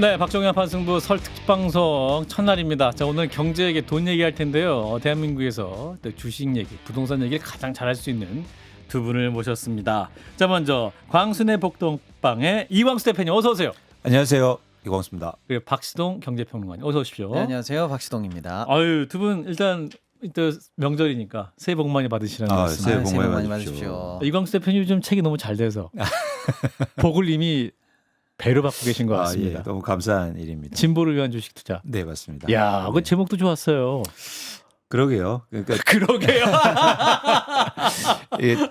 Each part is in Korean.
네, 박정현 판승부 설 특집 방송 첫날입니다. 자, 오늘 경제 얘기, 돈 얘기할 텐데요. 대한민국에서 주식 얘기, 부동산 얘기를 가장 잘할 수 있는 두 분을 모셨습니다. 자, 먼저 광순의 복동방의 이광수 대표님 어서 오세요. 안녕하세요, 이광수입니다. 그리고 박시동 경제평론가님 어서 오십시오. 네, 안녕하세요, 박시동입니다. 아유, 두 분 일단 또 명절이니까 새해 복 많이 받으시라는 말씀. 새해 복 많이 받으십시오. 이광수 대표님 좀 책이 너무 잘 돼서 복을 이미 배로 받고 계신 것 같습니다. 예, 너무 감사한 일입니다. 진보를 위한 주식 투자. 네, 맞습니다. 야, 그 제목도 좋았어요. 그러게요. 그러니까 그러게요.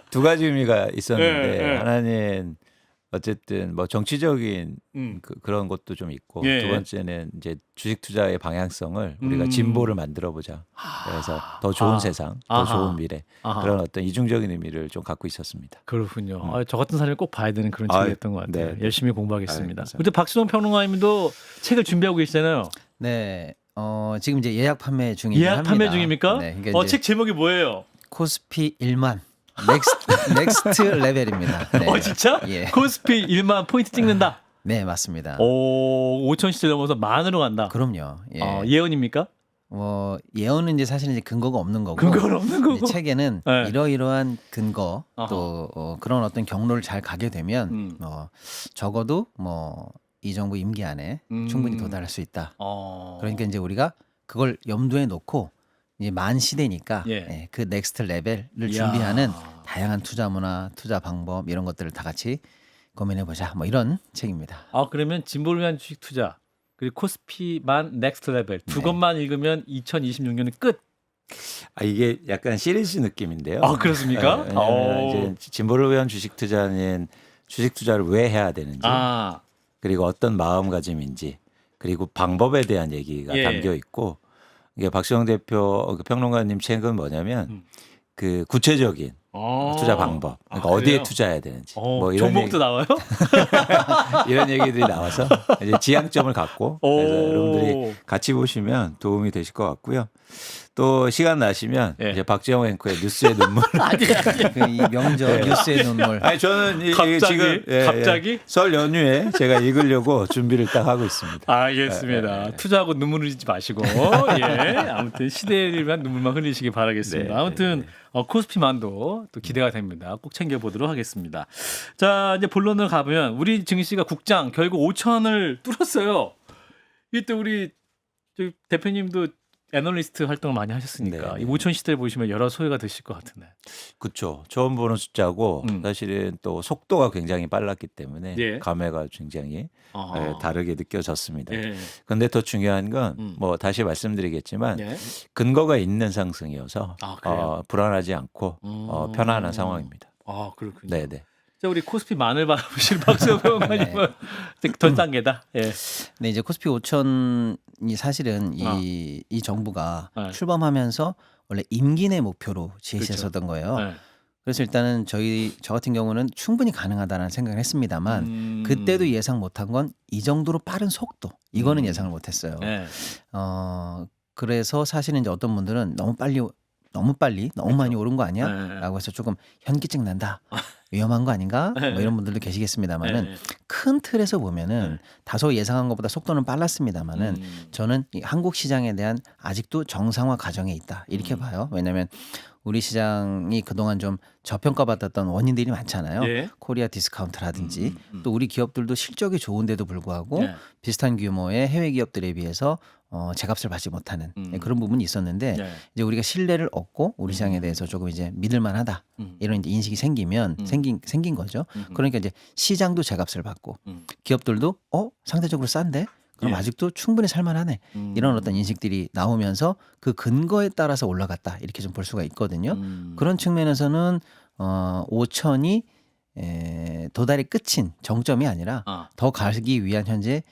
두 가지 의미가 있었는데 네. 하나는 어쨌든 뭐 정치적인 음. 그런 것도 좀 있고 예. 두 번째는 이제 주식 투자의 방향성을 우리가 진보를 만들어 보자. 그래서 더 좋은 세상, 더 아하. 좋은 미래 아하. 그런 어떤 이중적인 의미를 좀 갖고 있었습니다. 그렇군요. 저 같은 사람이 꼭 봐야 되는 그런 아, 책이었던 것 같아요. 네. 열심히 공부하겠습니다. 감사합니다. 근데 박시동 평론가님도 책을 준비하고 계시잖아요. 네, 지금 이제 예약 판매 중이긴 예약 합니다. 판매 중입니까? 네, 그러니까 이제 책 제목이 뭐예요? 코스피 1만 넥스트 레벨입니다. 네. 진짜? 예. 코스피 1만 포인트 찍는다. 네, 맞습니다. 오, 5천 시대 넘어서 만으로 간다. 그럼요. 예. 예언입니까? 예언은 이제 사실 이제 근거가 없는 거고. 근거는 없는 거고. 이제 책에는 네. 이러이러한 근거 아하. 또 그런 어떤 경로를 잘 가게 되면 적어도 이 정부 임기 안에 충분히 도달할 수 있다. 그러니까 이제 우리가 그걸 염두에 놓고 이제 만 시대니까 예. 그 넥스트 레벨을 이야. 준비하는 다양한 투자 문화, 투자 방법 이런 것들을 다 같이 고민해 보자. 이런 책입니다. 그러면 진보를 위한 주식 투자 그리고 코스피만 넥스트 레벨 두 네. 것만 읽으면 2026년은 끝. 이게 약간 시리즈 느낌인데요. 그렇습니까? 왜냐하면 이제 진보를 위한 주식 투자는 주식 투자를 왜 해야 되는지 그리고 어떤 마음가짐인지 그리고 방법에 대한 얘기가 예. 담겨 있고 이게 박시영 대표 평론가님 책은 뭐냐면 그 구체적인 투자 방법 그러니까 어디에 그래요? 투자해야 되는지 이런 종목도 나와요? 이런 얘기들이 나와서 이제 지향점을 갖고 그래서 오. 여러분들이 같이 보시면 도움이 되실 것 같고요. 또 시간 나시면 예. 이제 박지영 앵커의 뉴스의 눈물 이 명절 뉴스의 눈물. 아니 저는 갑자기? 지금 갑자기? 설 연휴에 제가 읽으려고 준비를 딱 하고 있습니다. 알겠습니다. 투자하고 눈물 흘리지 마시고 아무튼 시대를 위한 눈물만 흘리시기 바라겠습니다. 네, 아무튼 코스피만도 또 기대가 됩니다. 꼭 챙겨보도록 하겠습니다. 자, 이제 본론을 가보면 우리 증시가 국장 결국 5천을 뚫었어요. 이게 또 우리 대표님도 애널리스트 활동을 많이 하셨으니까 네. 이 5천 시대를 보시면 여러 소회가 되실 것 같은데. 그렇죠. 처음 보는 숫자고 사실은 또 속도가 굉장히 빨랐기 때문에 예. 감회가 굉장히 다르게 느껴졌습니다. 예. 그런데 더 중요한 건 다시 말씀드리겠지만 예. 근거가 있는 상승이어서 그래요? 불안하지 않고 편안한 상황입니다. 그렇군요. 네네. 자, 우리 코스피만을 바라보실 박수영 평론가님은 더 단계다. 예. 네, 이제 코스피 5천이 사실은 이 정부가 네. 출범하면서 원래 임기 내 목표로 제시했었던 거예요. 네. 그래서 일단은 저 같은 경우는 충분히 가능하다는 생각을 했습니다만 그때도 예상 못한 건 이 정도로 빠른 속도 이거는 예상을 못했어요. 네. 그래서 사실은 이제 어떤 분들은 너무 많이 오른 거 아니야? 네. 라고 해서 조금 현기증 난다. 위험한 거 아닌가? 이런 분들도 계시겠습니다만은 네. 큰 틀에서 보면은 다소 예상한 것보다 속도는 빨랐습니다만은 저는 이 한국 시장에 대한 아직도 정상화 과정에 있다. 이렇게 봐요. 왜냐하면 우리 시장이 그동안 좀 저평가받았던 원인들이 많잖아요. 예. 코리아 디스카운트라든지 또 우리 기업들도 실적이 좋은데도 불구하고 네. 비슷한 규모의 해외 기업들에 비해서 제값을 받지 못하는 그런 부분이 있었는데 네. 이제 우리가 신뢰를 얻고 우리 시장에 대해서 조금 이제 믿을만하다 이런 이제 인식이 생기면 생긴 거죠. 그러니까 이제 시장도 제값을 받고 기업들도 상대적으로 싼데 그럼 예. 아직도 충분히 살만하네 이런 어떤 인식들이 나오면서 그 근거에 따라서 올라갔다 이렇게 좀 볼 수가 있거든요. 그런 측면에서는 5천이 도달의 끝인 정점이 아니라 더 가기 위한 현재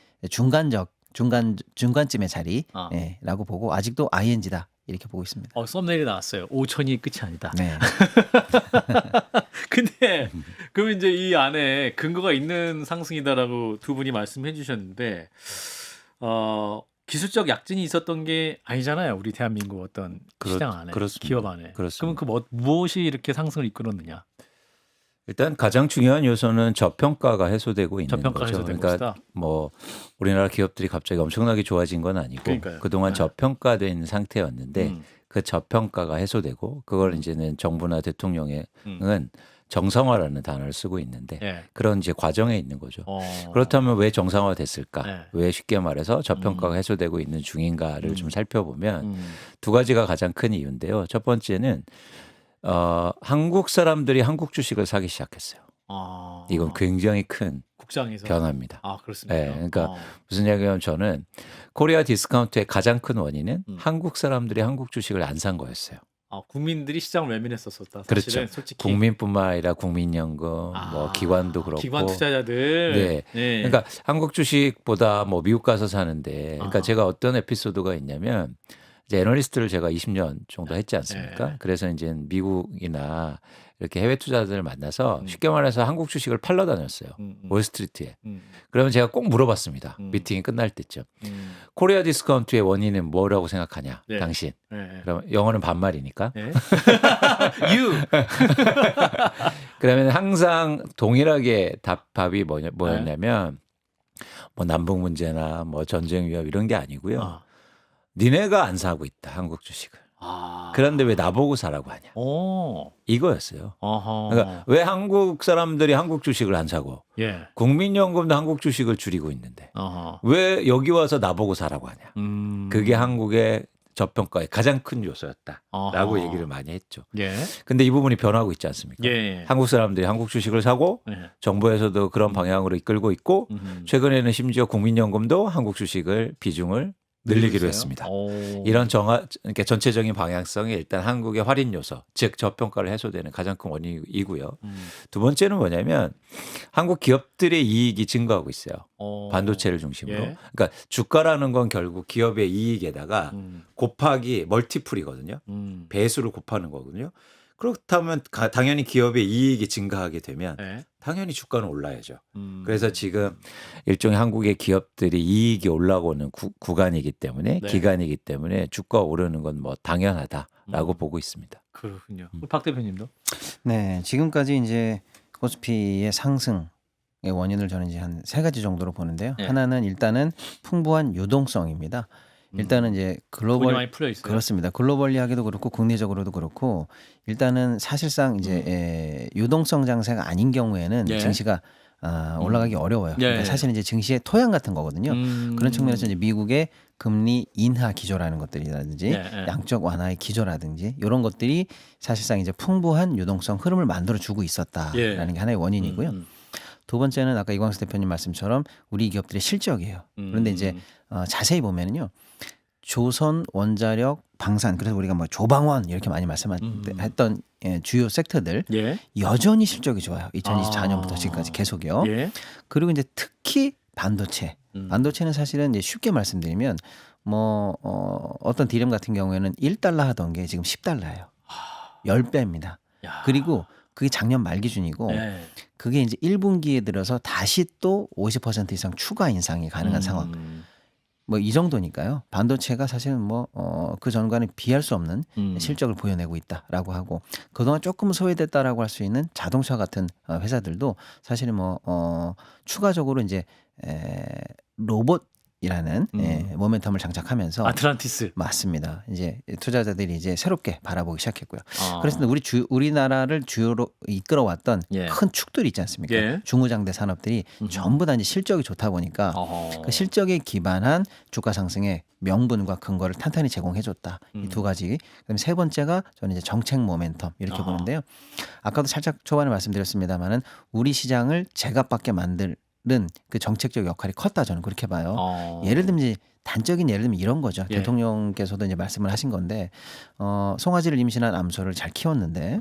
중간쯤의 자리라고 보고 아직도 ING다 이렇게 보고 있습니다. 썸네일이 나왔어요. 5천이 끝이 아니다. 네. 근데 그럼 이제 이 안에 근거가 있는 상승이다라고 두 분이 말씀해 주셨는데 기술적 약진이 있었던 게 아니잖아요. 우리 대한민국 어떤 시장 안에 그렇습니다. 기업 안에. 그렇습니다. 그러면 무엇이 이렇게 상승을 이끌었느냐? 일단 가장 중요한 요소는 저평가가 해소되고 있는 저평가 거죠. 해소된 그러니까 것이다. 뭐 우리나라 기업들이 갑자기 엄청나게 좋아진 건 아니고 그러니까요. 그동안 네. 저평가된 상태였는데 음. 그 저평가가 해소되고 그걸 이제는 정부나 대통령은 정상화라는 단어를 쓰고 있는데 예. 그런 이제 과정에 있는 거죠. 어. 그렇다면 왜 정상화됐을까? 네. 왜 쉽게 말해서 저평가가 해소되고 있는 중인가를 좀 살펴보면 두 가지가 가장 큰 이유인데요. 첫 번째는 한국 사람들이 한국 주식을 사기 시작했어요. 아. 이건 굉장히 큰 국장에서. 변화입니다. 아, 그렇습니까? 네, 그러니까 무슨 얘기냐면 저는 코리아 디스카운트의 가장 큰 원인은 한국 사람들이 한국 주식을 안 산 거였어요. 아, 국민들이 시장을 외면했었다. 그렇죠. 사실은 솔직히. 국민뿐만 아니라 국민연금, 뭐 기관도 그렇고. 기관 투자자들. 네. 그러니까 한국 주식보다 뭐 미국 가서 사는데, 그러니까 제가 어떤 에피소드가 있냐면 이제 애널리스트를 제가 20년 정도 했지 않습니까? 네. 그래서 이제 미국이나 이렇게 해외 투자자들을 만나서 쉽게 말해서 한국 주식을 팔러 다녔어요. 월스트리트에. 그러면 제가 꼭 물어봤습니다. 미팅이 끝날 때쯤. 코리아 디스카운트의 원인은 뭐라고 생각하냐, 네. 당신. 네. 그럼 영어는 반말이니까. 네. You. 그러면 항상 동일하게 답이 뭐였냐면 뭐 남북 문제나 뭐 전쟁 위협 이런 게 아니고요. 니네가 안 사고 있다, 한국 주식을. 그런데 왜 나보고 사라고 하냐. 이거였어요. 그러니까 왜 한국 사람들이 한국 주식을 안 사고 예. 국민연금도 한국 주식을 줄이고 있는데 왜 여기 와서 나보고 사라고 하냐. 그게 한국의 저평가의 가장 큰 요소였다라고 얘기를 많이 했죠. 예. 근데 이 부분이 변하고 있지 않습니까? 예. 한국 사람들이 한국 주식을 사고 예. 정부에서도 그런 방향으로 이끌고 있고 최근에는 심지어 국민연금도 한국 주식을 비중을 늘리기로 했습니다. 이런 그러니까 전체적인 방향성이 일단 한국의 할인 요소, 즉 저평가를 해소되는 가장 큰 원인이고요. 두 번째는 뭐냐면 한국 기업들의 이익이 증가하고 있어요. 반도체를 중심으로. 예. 그러니까 주가라는 건 결국 기업의 이익에다가 곱하기 멀티플이거든요. 배수를 곱하는 거거든요. 그렇다면 당연히 기업의 이익이 증가하게 되면 예. 당연히 주가는 올라야죠. 그래서 지금 일종의 한국의 기업들이 이익이 올라오는 구간이기 때문에 네. 기간이기 때문에 주가 오르는 건 뭐 당연하다라고 보고 있습니다. 그렇군요. 박 대표님도? 네, 지금까지 이제 코스피의 상승의 원인을 저는 이제 한 세 가지 정도로 보는데요. 네. 하나는 일단은 풍부한 유동성입니다. 일단은 이제 돈이 많이 풀려 있어요. 그렇습니다. 글로벌리하게도 그렇고 국내적으로도 그렇고 일단은 사실상 이제 유동성 장세가 아닌 경우에는 예. 증시가 올라가기 어려워요. 예. 그러니까 사실은 이제 증시의 토양 같은 거거든요. 그런 측면에서 이제 미국의 금리 인하 기조라는 것들이라든지 예. 양적 완화의 기조라든지 이런 것들이 사실상 이제 풍부한 유동성 흐름을 만들어 주고 있었다라는 예. 게 하나의 원인이고요. 두 번째는 아까 이광수 대표님 말씀처럼 우리 기업들의 실적이에요. 그런데 이제 자세히 보면은요. 조선 원자력 방산 그래서 우리가 뭐 조방원 이렇게 많이 말씀했던 주요 섹터들 예. 여전히 실적이 좋아요. 2024년부터 지금까지 계속요. 예. 그리고 이제 특히 반도체. 반도체는 사실은 이제 쉽게 말씀드리면 뭐 어떤 디램 같은 경우에는 1달러 하던 게 지금 10달러예요. 10배입니다. 야. 그리고 그게 작년 말 기준이고 예. 그게 이제 1분기에 들어서 다시 또 50% 이상 추가 인상이 가능한 상황. 뭐 이 정도니까요. 반도체가 사실은 뭐 그 전과는 비할 수 없는 실적을 보여내고 있다라고 하고 그동안 조금 소외됐다라고 할 수 있는 자동차 같은 회사들도 사실은 뭐 추가적으로 이제 로봇이라는 모멘텀을 장착하면서 아틀란티스. 맞습니다. 이제 투자자들이 이제 새롭게 바라보기 시작했고요. 아. 그래서 우리나라를 주요로 이끌어왔던 예. 큰 축들이 있지 않습니까? 예. 중후장대 산업들이 전부 다 이제 실적이 좋다 보니까 그 실적에 기반한 주가 상승의 명분과 근거를 탄탄히 제공해줬다. 이 두 가지. 그다음에 세 번째가 저는 이제 정책 모멘텀 이렇게 보는데요. 아까도 살짝 초반에 말씀드렸습니다만은 우리 시장을 제값받게 만드는 그 정책적 역할이 컸다 저는 그렇게 봐요. 예를 들면 이제 단적인 예를 들면 이런 거죠. 예. 대통령께서도 이제 말씀을 하신 건데 송아지를 임신한 암소를 잘 키웠는데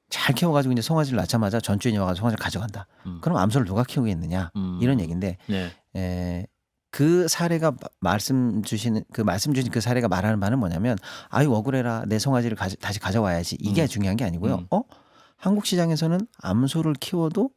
잘 키워가지고 이제 송아지를 낳자마자 전주인이 와가지고 송아지를 가져간다. 그럼 암소를 누가 키우겠느냐 이런 얘기인데 예. 그 사례가 말씀 주신 그 사례가 말하는 바는 뭐냐면 아유 억울해라 내 송아지를 다시 가져와야지 이게 중요한 게 아니고요. 한국 시장에서는 암소를 키워도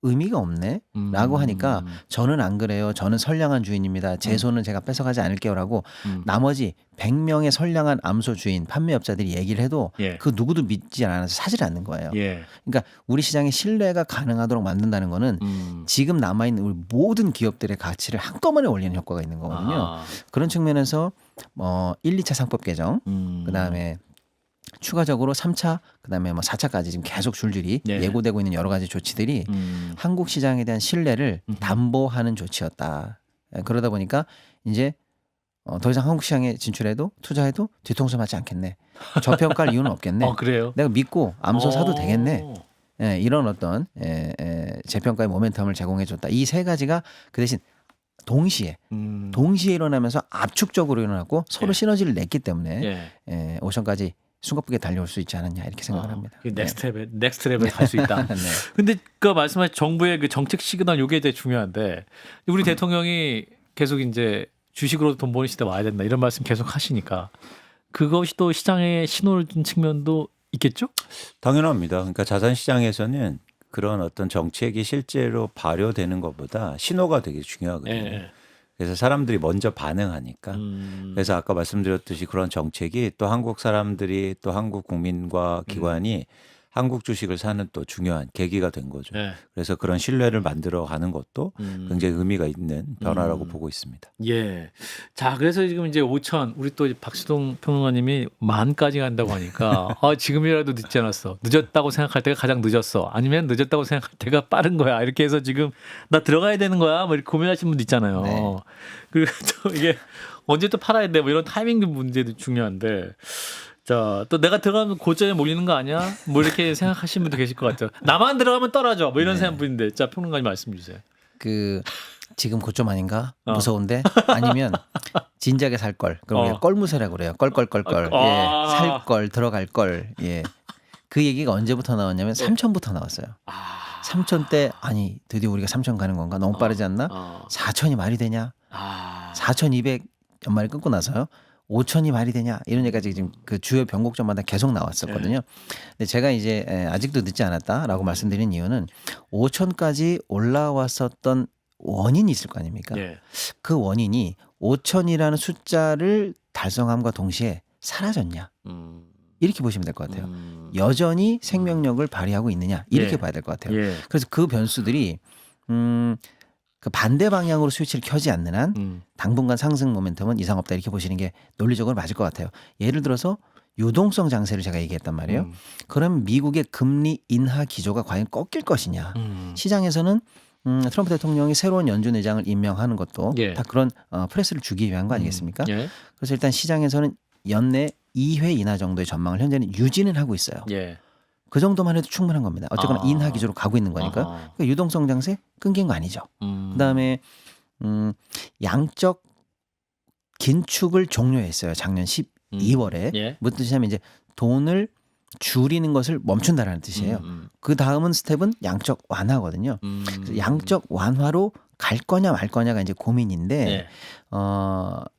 의미가 없네라고 하니까 저는 안 그래요. 저는 선량한 주인입니다. 제 손은 제가 뺏어가지 않을게요라고 나머지 100명의 선량한 암소 주인 판매업자들이 얘기를 해도 예. 그 누구도 믿지 않아서 사질 않는 거예요. 예. 그러니까 우리 시장에 신뢰가 가능하도록 만든다는 거는 지금 남아있는 우리 모든 기업들의 가치를 한꺼번에 올리는 효과가 있는 거거든요. 아. 그런 측면에서 1, 2차 상법 개정 그다음에 추가적으로 3차 그다음에 뭐 4차까지 지금 계속 줄줄이 네. 예고되고 있는 여러 가지 조치들이 한국 시장에 대한 신뢰를 담보하는 조치였다. 그러다 보니까 이제 더 이상 한국 시장에 진출해도 투자해도 뒤통수 맞지 않겠네. 저평가할 이유는 없겠네. 그래요? 내가 믿고 암소 사도 되겠네. 예, 이런 어떤 재평가의 모멘텀을 제공해줬다. 이 세 가지가 그 대신 동시에 일어나면서 압축적으로 일어났고 서로 예. 시너지를 냈기 때문에 예. 오션까지 숨가쁘게 달려올 수 있지 않았냐 이렇게 생각을 합니다. 넥스트 레벨 갈 수 있다. 네. 근데 그 말씀하신 정부의 그 정책 시그널 이게 되게 중요한데 우리 대통령이 계속 이제 주식으로 돈 버는 시대 와야 된다 이런 말씀 계속 하시니까 그것이 또 시장에 신호를 준 측면도 있겠죠? 당연합니다. 그러니까 자산 시장에서는 그런 어떤 정책이 실제로 발효되는 것보다 신호가 되게 중요하거든요. 예. 그래서 사람들이 먼저 반응하니까. 그래서 아까 말씀드렸듯이 그런 정책이 또 한국 사람들이 또 한국 국민과 기관이 한국 주식을 사는 또 중요한 계기가 된 거죠. 예. 그래서 그런 신뢰를 만들어 가는 것도 굉장히 의미가 있는 변화라고 보고 있습니다. 예. 자, 그래서 지금 이제 5천 우리 또 박수동 평론가님이 만까지 간다고 하니까 지금이라도 늦지 않았어. 늦었다고 생각할 때가 가장 늦었어. 아니면 늦었다고 생각할 때가 빠른 거야. 이렇게 해서 지금 나 들어가야 되는 거야. 뭐 이렇게 고민하시는 분도 있잖아요. 네. 그리고 또 이게 언제 또 팔아야 돼. 뭐 이런 타이밍 문제도 중요한데. 자, 또 내가 들어가면 고점에 몰리는 거 아니야? 뭐 이렇게 생각하시는 분도 계실 것 같아요. 나만 들어가면 떨어져. 뭐 이런 생각 분인데. 자, 평론가님 말씀 주세요. 그 지금 고점 아닌가 무서운데 아니면 진작에 살 걸. 그럼 우리가 껄무새라고 그래요. 껄껄껄껄. 예, 살 걸 들어갈 걸. 예. 그 얘기가 언제부터 나왔냐면 3천부터 나왔어요. 3천 때 아니 드디어 우리가 3천 가는 건가? 너무 빠르지 않나? 4천이 말이 되냐? 4,200 연말에 끊고 나서요. 5천이 말이 되냐 이런 얘기까지 지금 그 주요 변곡점마다 계속 나왔었거든요. 근데 제가 이제 아직도 늦지 않았다라고 말씀드린 이유는 5천까지 올라왔었던 원인이 있을 거 아닙니까? 예. 그 원인이 5천이라는 숫자를 달성함과 동시에 사라졌냐 이렇게 보시면 될 것 같아요. 여전히 생명력을 발휘하고 있느냐 이렇게 예. 봐야 될 것 같아요. 예. 그래서 그 변수들이 그 반대 방향으로 스위치를 켜지 않는 한 당분간 상승 모멘텀은 이상 없다 이렇게 보시는 게 논리적으로 맞을 것 같아요. 예를 들어서 유동성 장세를 제가 얘기했단 말이에요. 그럼 미국의 금리 인하 기조가 과연 꺾일 것이냐. 시장에서는 트럼프 대통령이 새로운 연준 의장을 임명하는 것도 예. 다 그런 프레스를 주기 위한 거 아니겠습니까? 예. 그래서 일단 시장에서는 연내 2회 인하 정도의 전망을 현재는 유지는 하고 있어요. 예. 그 정도만 해도 충분한 겁니다. 어쨌거나 인하 기조로 가고 있는 거니까. 아하. 그러니까 유동성 장세 끊긴 거 아니죠. 그다음에 양적 긴축을 종료했어요. 작년 12월에. 예. 무슨 뜻이냐면 이제 돈을 줄이는 것을 멈춘다라는 뜻이에요. 그 다음은 스텝은 양적 완화거든요. 그래서 양적 완화로 갈 거냐 말 거냐가 이제 고민인데 예.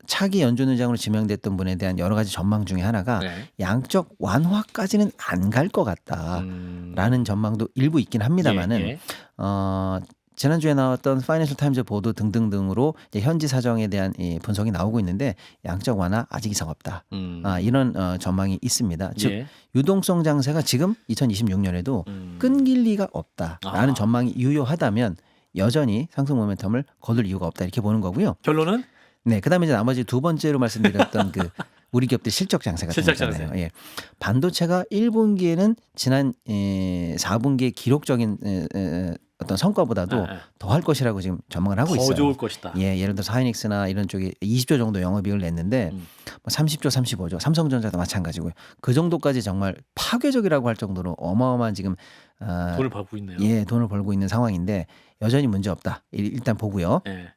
차기 연준 의장으로 지명됐던 분에 대한 여러 가지 전망 중에 하나가 네. 양적 완화까지는 안 갈 것 같다라는 전망도 일부 있긴 합니다만은 예. 지난주에 나왔던 파이낸셜 타임즈 보도 등등등으로 이제 현지 사정에 대한 이 분석이 나오고 있는데 양적 완화 아직 이상 없다. 이런 전망이 있습니다. 즉 예. 유동성 장세가 지금 2026년에도 끊길 리가 없다라는 전망이 유효하다면 여전히 상승 모멘텀을 거둘 이유가 없다 이렇게 보는 거고요. 결론은 네, 그다음에 이제 나머지 두 번째로 말씀드렸던 그 우리 기업들 실적 장세 같은 실적 거잖아요. 장세. 예. 반도체가 1분기에는 지난 4분기의 기록적인 어떤 성과보다도 더 할 것이라고 지금 전망을 하고 있어요. 더 좋을 것이다. 예, 예를 들어서 하이닉스나 이런 쪽이 20조 정도 영업이익을 냈는데 뭐 30조, 35조, 삼성전자도 마찬가지고요. 그 정도까지 정말 파괴적이라고 할 정도로 어마어마한 지금 돈을 벌고 있네요. 예, 돈을 벌고 있는 상황인데 여전히 문제 없다. 일단 보고요. 예.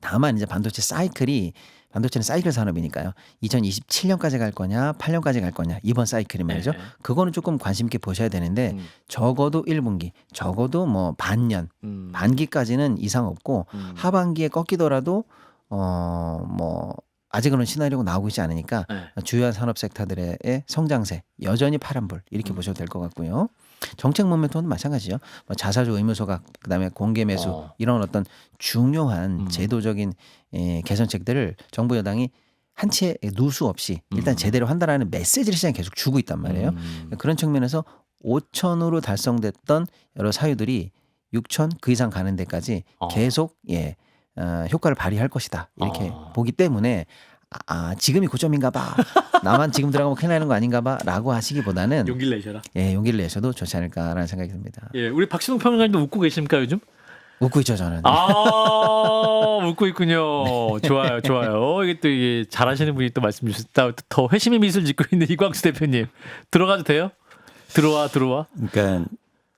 다만 이제 반도체는 사이클 산업이니까요. 2027년까지 갈 거냐, 8년까지 갈 거냐 이번 사이클이 말이죠. 그거는 조금 관심 있게 보셔야 되는데 적어도 1분기, 적어도 뭐 반년, 반기까지는 이상 없고 하반기에 꺾이더라도 뭐 아직은 시나리오가 나오고 있지 않으니까 주요한 산업 섹터들의 성장세 여전히 파란불 이렇게 보셔도 될 것 같고요. 정책 모멘텀도 마찬가지죠. 뭐 자사주 의무소각, 그다음에 공개 매수 이런 어떤 중요한 제도적인 개선책들을 정부 여당이 한 채 누수 없이 일단 제대로 한다라는 메시지를 시장에 계속 주고 있단 말이에요. 그런 측면에서 5천으로 달성됐던 여러 사유들이 6천 그 이상 가는 데까지 계속 효과를 발휘할 것이다 이렇게 보기 때문에 지금이 고점인가 봐. 나만 지금 들어가면 큰일 나는 거 아닌가 봐라고 하시기보다는 용기를 내셔라. 용기를 내셔도 좋지 않을까라는 생각이 듭니다. 예, 우리 박신웅 평론가님도 웃고 계십니까 요즘? 웃고 있죠 저는. 웃고 있군요. 좋아요, 좋아요. 이게 또 이게 잘하시는 분이 또 말씀 주셨다. 더 회심의 미술 짓고 있는 이광수 대표님 들어가도 돼요? 들어와. 그러니까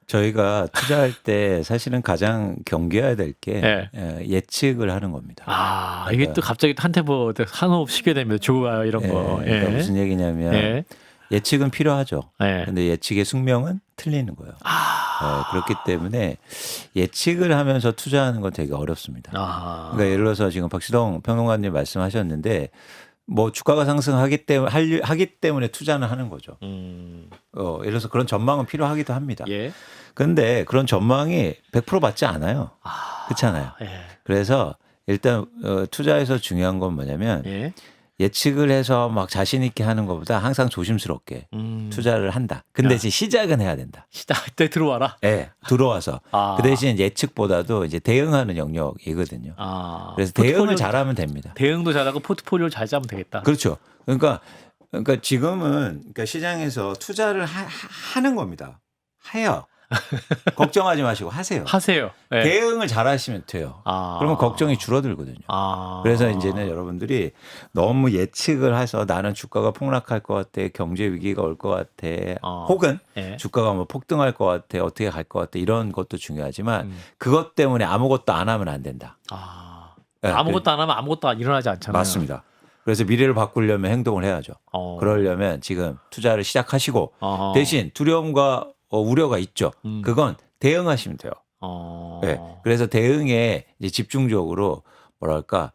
저희가 투자할 때 사실은 가장 경계해야 될 게 예측을 하는 겁니다. 이게 또 갑자기 한테 뭐 한호흡 쉬게 되면 좋아요 이런 거. 그러니까 무슨 얘기냐면 예측은 필요하죠. 근데 예측의 숙명은 틀리는 거예요. 그렇기 때문에 예측을 하면서 투자하는 건 되게 어렵습니다. 그러니까 예를 들어서 지금 박시동 평론가님 말씀하셨는데 뭐 주가가 상승하기 때문에 투자는 하는 거죠. 예를 들어서 그런 전망은 필요하기도 합니다. 그런데 그런 전망이 100% 맞지 않아요. 그렇잖아요. 그래서 일단 투자에서 중요한 건 뭐냐면 예측을 해서 막 자신 있게 하는 것보다 항상 조심스럽게 투자를 한다. 근데 이제 시작은 해야 된다. 시작 때 들어와라. 들어와서 그 대신 예측보다도 이제 대응하는 영역이거든요. 그래서 대응을 잘하면 됩니다. 대응도 잘하고 포트폴리오를 잘 짜면 되겠다. 그렇죠. 그러니까 지금은 시장에서 투자를 하는 겁니다. 해요. 걱정하지 마시고 하세요. 대응을 잘 하시면 돼요. 그러면 걱정이 줄어들거든요. 그래서 이제는 여러분들이 너무 예측을 해서 나는 주가가 폭락할 것 같아, 경제 위기가 올 것 같아, 혹은 주가가 뭐 폭등할 것 같아, 어떻게 갈 것 같아 이런 것도 중요하지만 그것 때문에 아무것도 안 하면 안 된다. 아무것도 안 하면 아무것도 일어나지 않잖아요. 맞습니다. 그래서 미래를 바꾸려면 행동을 해야죠. 그러려면 지금 투자를 시작하시고 대신 두려움과 우려가 있죠. 그건 대응하시면 돼요. 그래서 대응에 이제 집중적으로 뭐랄까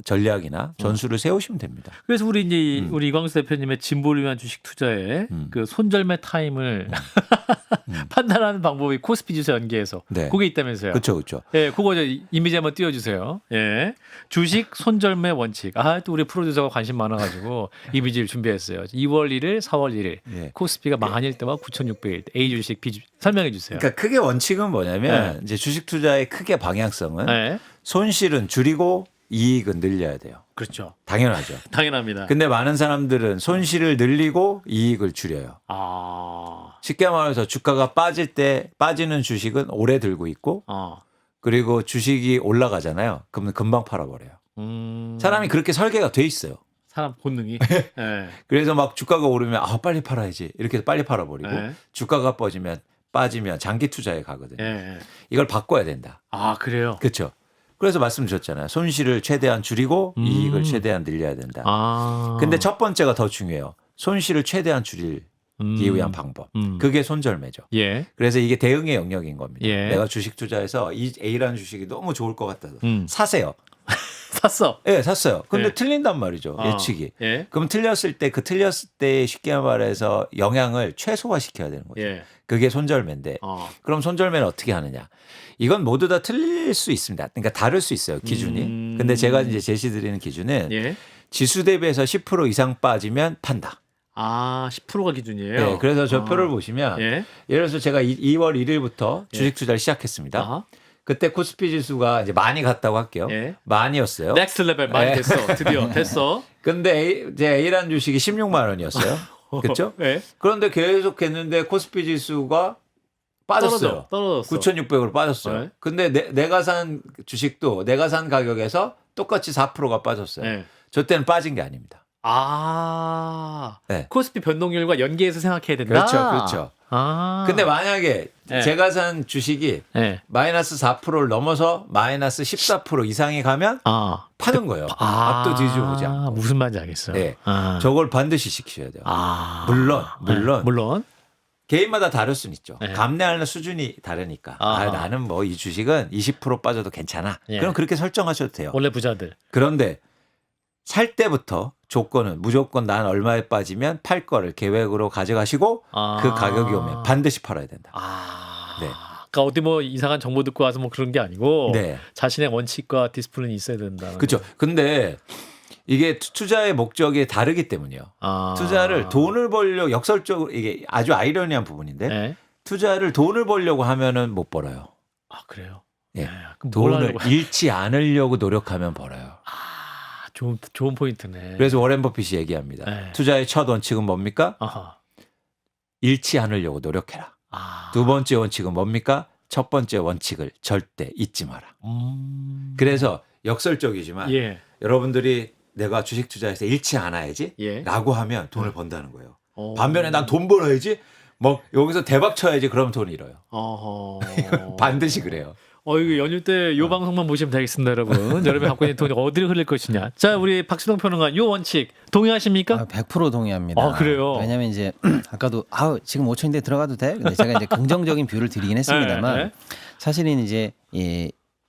전략이나 전술을 세우시면 됩니다. 그래서 우리 이제 우리 이광수 대표님의 진보를 위한 주식 투자에 그 손절매 타임을 판단하는 방법이 코스피 지수 연계해서 그게 있다면서요. 그렇죠. 그거 이미지 한번 띄워주세요. 주식 손절매 원칙. 또 우리 프로듀서가 관심 많아가지고 이미지를 준비했어요. 2월 1일, 4월 1일 코스피가 망할 때와 9,600일 때 A 주식, B 주식 설명해 주세요. 그러니까 크게 원칙은 뭐냐면 이제 주식 투자의 크게 방향성은 손실은 줄이고 이익은 늘려야 돼요. 그렇죠. 당연하죠. 당연합니다. 근데 많은 사람들은 손실을 늘리고 이익을 줄여요. 쉽게 말해서 주가가 빠질 때 빠지는 주식은 오래 들고 있고 그리고 주식이 올라가잖아요. 그러면 금방 팔아버려요. 사람이 그렇게 설계가 돼 있어요. 사람 본능이. 그래서 막 주가가 오르면 빨리 팔아야지 이렇게 해서 빨리 팔아버리고 주가가 빠지면 장기 투자에 가거든요. 이걸 바꿔야 된다. 그래요? 그렇죠. 그래서 말씀 주셨잖아요. 손실을 최대한 줄이고 이익을 최대한 늘려야 된다. 근데 첫 번째가 더 중요해요. 손실을 최대한 줄이기 위한 방법. 그게 손절매죠. 그래서 이게 대응의 영역인 겁니다. 내가 주식 투자해서 이 A라는 주식이 너무 좋을 것 같아서 사세요. 샀어. 샀어요. 근데 틀린단 말이죠. 예측이. 그럼 틀렸을 때 쉽게 말해서 영향을 최소화시켜야 되는 거죠. 그게 손절매인데 그럼 손절매는 어떻게 하느냐. 이건 모두 다 틀릴 수 있습니다. 그러니까 다를 수 있어요. 기준이. 근데 제가 이제 제시드리는 기준은 지수 대비해서 10% 이상 빠지면 판다. 10%가 기준이에요? 그래서 저 표를 보시면 예를 들어서 제가 2월 1일부터 주식 투자를 시작했습니다. 그때 코스피 지수가 이제 많이 갔다고 할게요. 많이였어요. 넥스트 레벨 많이 됐어. 드디어 됐어. 근데 제 A라는 주식이 16만 원이었어요. 그렇죠? 그런데 계속 했는데 코스피 지수가 빠졌어요. 떨어졌어. 9,600으로 빠졌어요. 근데 내가 산 주식도 내가 산 가격에서 똑같이 4%가 빠졌어요. 저 때는 빠진 게 아닙니다. 코스피 변동률과 연계해서 생각해야 된다. 그렇죠. 근데 만약에 제가 산 주식이 마이너스 4%를 넘어서 마이너스 14% 이상이 가면 파는 거예요. 앞도 뒤집어 보지 않고. 무슨 말인지 알겠어요. 저걸 반드시 시키셔야 돼요. 물론 개인마다 다를 수는 있죠. 감내하는 수준이 다르니까. 나는 뭐 이 주식은 20% 빠져도 괜찮아. 그럼 그렇게 설정하셔도 돼요. 원래 부자들. 그런데 살 때부터 조건은 무조건 난 얼마에 빠지면 팔 거를 계획으로 가져가시고 그 가격이 오면 반드시 팔아야 된다. 네. 그러니까 어디 뭐 이상한 정보 듣고 와서 뭐 그런 게 아니고 네. 자신의 원칙과 디스플린이 있어야 된다. 그렇죠. 근데 이게 투자의 목적이 다르기 때문이요. 투자를 돈을 벌려 역설적으로 이게 아주 아이러니한 부분인데 네. 투자를 돈을 벌려고 하면은 못 벌어요. 아 그래요? 예. 네. 그럼 뭘 돈을 하려고? 잃지 않으려고 노력하면 벌어요. 좋은 포인트네. 그래서 워렌 버핏이 얘기합니다. 네. 투자의 첫 원칙은 뭡니까? 아하. 잃지 않으려고 노력해라. 두 번째 원칙은 뭡니까? 첫 번째 원칙을 절대 잊지 마라. 그래서 역설적이지만 예. 여러분들이 내가 주식 투자해서 잃지 않아야지 예. 라고 하면 돈을 번다는 거예요. 반면에 난 돈 벌어야지 뭐 여기서 대박 쳐야지 그러면 돈 잃어요. 반드시 그래요. 이거 연휴 때 요 방송만 보시면 되겠습니다, 여러분. 여러분이 갖고 있는 돈이 어디로 흐를 것이냐. 자, 우리 박수동 평론가 요 원칙 동의하십니까? 100% 동의합니다. 아, 그래요? 왜냐하면 이제 아까도 지금 5천인데 들어가도 돼? 근데 제가 이제 긍정적인 뷰를 드리긴 했습니다만 네. 사실은 이제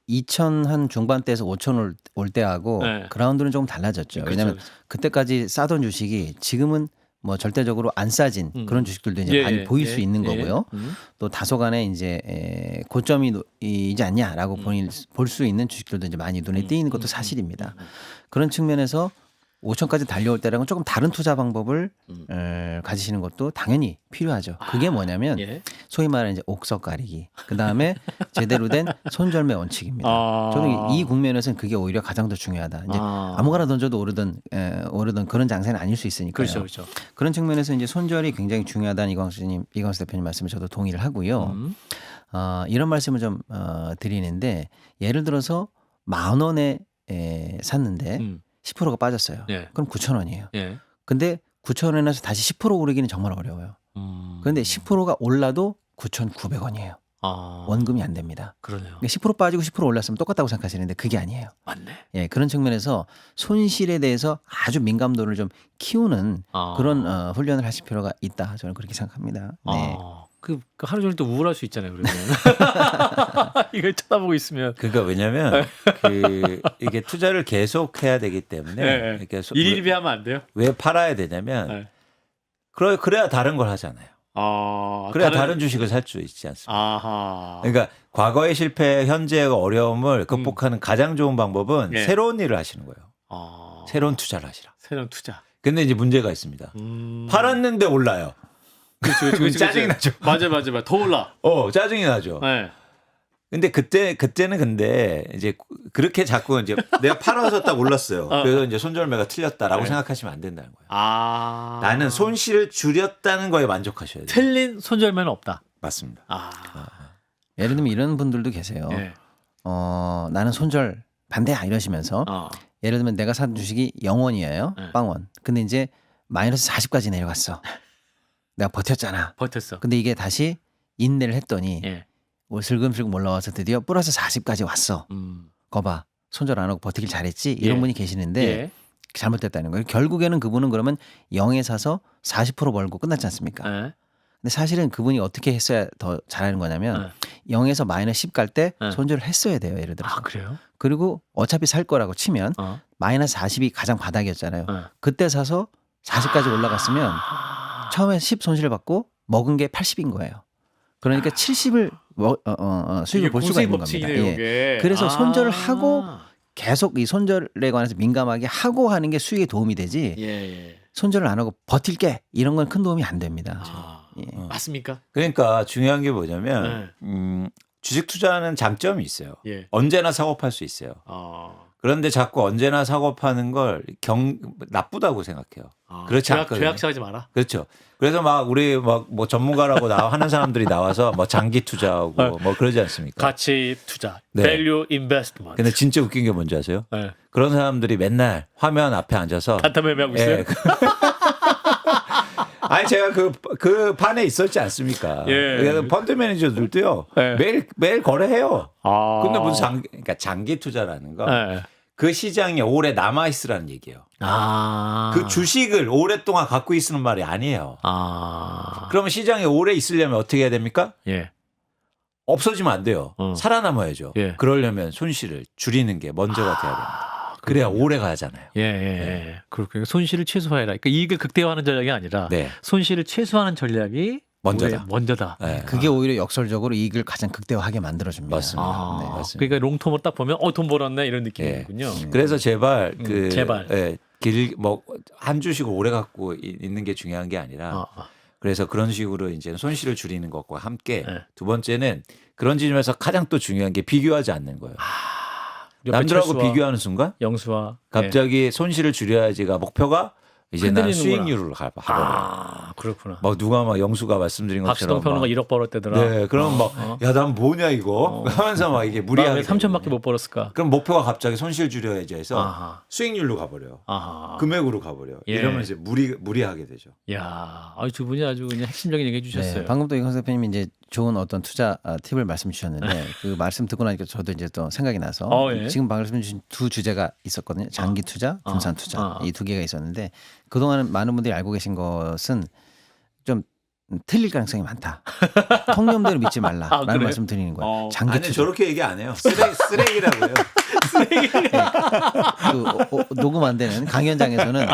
2천 한 중반대에서 5천 올 때하고 네. 그라운드는 조금 달라졌죠. 그렇죠, 왜냐하면 그렇죠. 그때까지 싸던 주식이 지금은 뭐 절대적으로 안 싸진 그런 주식들도 이제 많이 보일 수 있는 거고요. 또 다소간에 이제 고점이지 않냐라고 볼 수 있는 주식들도 이제 많이 눈에 띄는 것도 사실입니다. 그런 측면에서 5천까지 달려올 때랑은 조금 다른 투자 방법을 가지시는 것도 당연히 필요하죠. 그게 뭐냐면 예. 소위 말하는 이제 옥석 가리기. 그 다음에 제대로 된 손절매 원칙입니다. 저는 이 국면에서는 그게 오히려 가장 더 중요하다. 이제 아무거나 던져도 오르던 그런 장세는 아닐 수 있으니까요. 그렇죠, 그렇죠. 그런 측면에서 이제 손절이 굉장히 중요하다는 이광수 대표님 말씀에 저도 동의를 하고요. 이런 말씀을 좀 드리는데 예를 들어서 10,000원에 샀는데 10%가 빠졌어요. 예. 그럼 9,000원이에요. 예. 근데 9,000원에서 다시 10% 오르기는 정말 어려워요. 그런데 10%가 올라도 9,900원이에요. 원금이 안 됩니다. 그러네요. 그러니까 10% 빠지고 10% 올랐으면 똑같다고 생각하시는데 그게 아니에요. 맞네. 예, 그런 측면에서 손실에 대해서 아주 민감도를 좀 키우는 그런 훈련을 하실 필요가 있다. 저는 그렇게 생각합니다. 네. 그 하루 종일 또 우울할 수 있잖아요. 그러면 이걸 쳐다보고 있으면. 그러니까 왜냐하면 이게 투자를 계속 해야 되기 때문에 네. 이렇게 일일이 하면 안 돼요? 왜 팔아야 되냐면 네. 그래야 다른 걸 하잖아요. 그래야 다른 주식을 살 수 있지 않습니까? 그러니까 과거의 실패, 현재의 어려움을 극복하는 가장 좋은 방법은 네. 새로운 일을 하시는 거예요. 새로운 투자를 하시라. 새로운 투자. 근데 이제 문제가 있습니다. 팔았는데 올라요. 그렇죠. 짜증이 나죠. 맞아. 더 올라. 짜증이 나죠. 네. 근데 그때는 근데 이제 그렇게 자꾸 이제 내가 팔아서 딱 올랐어요. 그래서 이제 손절매가 틀렸다라고 네. 생각하시면 안 된다는 거예요. 나는 나는 손실을 줄였다는 거에 만족하셔야 돼요. 틀린 손절매는 없다. 맞습니다. 예를 들면 이런 분들도 계세요. 예. 나는 손절 반대야 이러시면서 예를 들면 내가 산 주식이 0원이에요. 네. 빵원. 근데 이제 마이너스 40까지 내려갔어. 내가 버텼잖아. 버텼어. 근데 이게 다시 인내를 했더니 예. 슬금슬금 올라와서 드디어 플러스 40까지 왔어. 거봐. 손절 안 하고 버티길 잘했지. 이런 예. 분이 계시는데 예. 잘못됐다는 거예요. 결국에는 그분은 그러면 0에 사서 40% 벌고 끝났지 않습니까? 예. 근데 사실은 그분이 어떻게 했어야 더 잘하는 거냐면 예. 0에서 마이너스 10 갈 때 예. 손절을 했어야 돼요. 예를 들어서. 그래요? 그리고 어차피 살 거라고 치면 어. 마이너스 40이 가장 바닥이었잖아요. 예. 그때 사서 40까지 올라갔으면 처음에 10 손실을 받고 먹은 게 80인 거예요. 그러니까 70을 수익을 볼 수가 있는 겁니다. 예. 그래서 손절을 하고 계속 이 손절에 관해서 민감하게 하고 하는 게 수익에 도움이 되지. 예. 손절을 안 하고 버틸게 이런 건 큰 도움이 안 됩니다. 예. 맞습니까? 그러니까 중요한 게 뭐냐면 주식 투자는 장점이 있어요. 예. 언제나 사고 팔 수 있어요. 그런데 자꾸 언제나 사고 파는 걸 나쁘다고 생각해요. 그렇지 않거든요. 죄악시하지 마라. 그렇죠. 그래서 막 우리 뭐 전문가라고 하는 사람들이 나와서 뭐 장기 투자하고 뭐 그러지 않습니까? 가치 투자, 네. value investment. 근데 진짜 웃긴 게 뭔지 아세요? 네. 그런 사람들이 맨날 화면 앞에 앉아서 간담회하고 있어요. 예. 아니 제가 그 판에 있었지 않습니까? 예. 펀드 매니저들도요. 예. 매일 거래해요. 근데 무슨 그러니까 장기 투자라는 거. 예. 그 시장에 오래 남아 있으라는 얘기예요. 그 주식을 오랫동안 갖고 있으는 말이 아니에요. 그러면 시장에 오래 있으려면 어떻게 해야 됩니까? 예. 없어지면 안 돼요. 살아남아야죠. 예. 그러려면 손실을 줄이는 게 먼저가 돼야 됩니다. 그래야 오래 가잖아요. 예. 그렇군요. 손실을 최소화해라. 그러니까 이익을 극대화하는 전략이 아니라 네. 손실을 최소화하는 전략이 먼저다. 먼저다. 네. 그게 오히려 역설적으로 이익을 가장 극대화하게 만들어줍니다. 맞습니다. 네. 맞습니다. 그러니까 롱텀을 딱 보면 돈 벌었네 이런 느낌이군요. 그래서 제발 제발. 한 주식을 오래 갖고 있는 게 중요한 게 아니라 그래서 그런 식으로 이제 손실을 줄이는 것과 함께 네. 두 번째는 그런 지점에서 가장 또 중요한 게 비교하지 않는 거예요. 옆에 남들하고 철수와 비교하는 순간 영수와 갑자기 손실을 줄여야지가 목표가 이제 난 흔들리는구나. 수익률을 가버려. 그렇구나. 막 누가 막 영수가 말씀드린 박시동 것처럼 평론가 막 1억 벌었대더라. 네, 그럼 막 야, 난 뭐냐 이거 하면서 막 이게 무리하게 왜 3천밖에 되거든요. 못 벌었을까? 그럼 목표가 갑자기 손실 줄여야지 해서 아하. 수익률로 가버려요. 아하. 금액으로 가버려. 예. 이러면 이제 무리하게 되죠. 야, 두 분이 아주 그냥 핵심적인 얘기 해주셨어요. 네, 방금 또 이광수 대표님이 이제 좋은 어떤 투자 팁을 말씀 주셨는데 그 말씀 듣고 나니까 저도 이제 또 생각이 나서 예. 지금 말씀 주신 두 주제가 있었거든요. 장기 투자, 분산 투자 이 두 개가 있었는데 그동안 많은 분들이 알고 계신 것은 좀 틀릴 가능성이 많다. 통념대로 믿지 말라라는 그래요? 말씀 드리는 거예요. 장기 아니 투자. 저렇게 얘기 안 해요. 쓰레기라고요. 녹음 안 되는 강연장에서는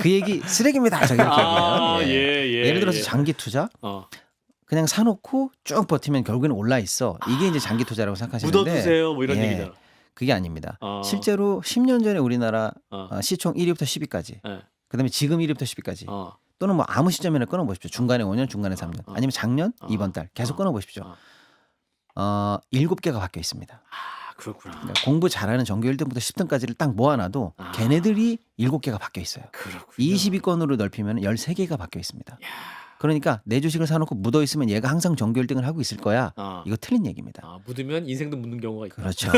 그 얘기 쓰레기입니다. 저기 이렇게 얘기해요. 예를 들어서 장기 투자 그냥 사놓고 쭉 버티면 결국에는 올라 있어. 이게 이제 장기 투자라고 생각하시는데 묻어두세요. 뭐 이런 얘기잖아. 그게 아닙니다. 실제로 10년 전에 우리나라 시총 1위부터 10위까지 네. 그다음에 지금 1위부터 10위까지 또는 뭐 아무 시점에나 끊어보십시오. 중간에 5년, 중간에 3년 아니면 작년, 이번 달 계속 끊어보십시오. 7개가 바뀌어 있습니다. 그렇구나. 그러니까 공부 잘하는 전교 1등부터 10등까지를 딱 모아놔도 걔네들이 7개가 바뀌어 있어요. 그렇군요. 22건으로 넓히면 13개가 바뀌어 있습니다. 그러니까 내 주식을 사놓고 묻어 있으면 얘가 항상 전교 1등을 하고 있을 거야. 이거 틀린 얘기입니다. 묻으면 인생도 묻는 경우가 있다. 그렇죠.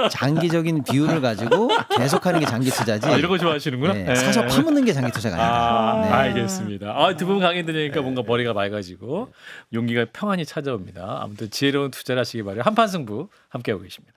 장기적인 비율을 가지고 계속하는 게 장기 투자지. 이런 거 좋아하시는구나. 네, 사서 파묻는 게 장기 투자가 아니다. 네. 알겠습니다. 두 분 강의 들으니까 뭔가 머리가 맑아지고 용기가 평안히 찾아옵니다. 아무튼 지혜로운 투자를 하시기 바라요. 한판 승부 함께하고 계십니다.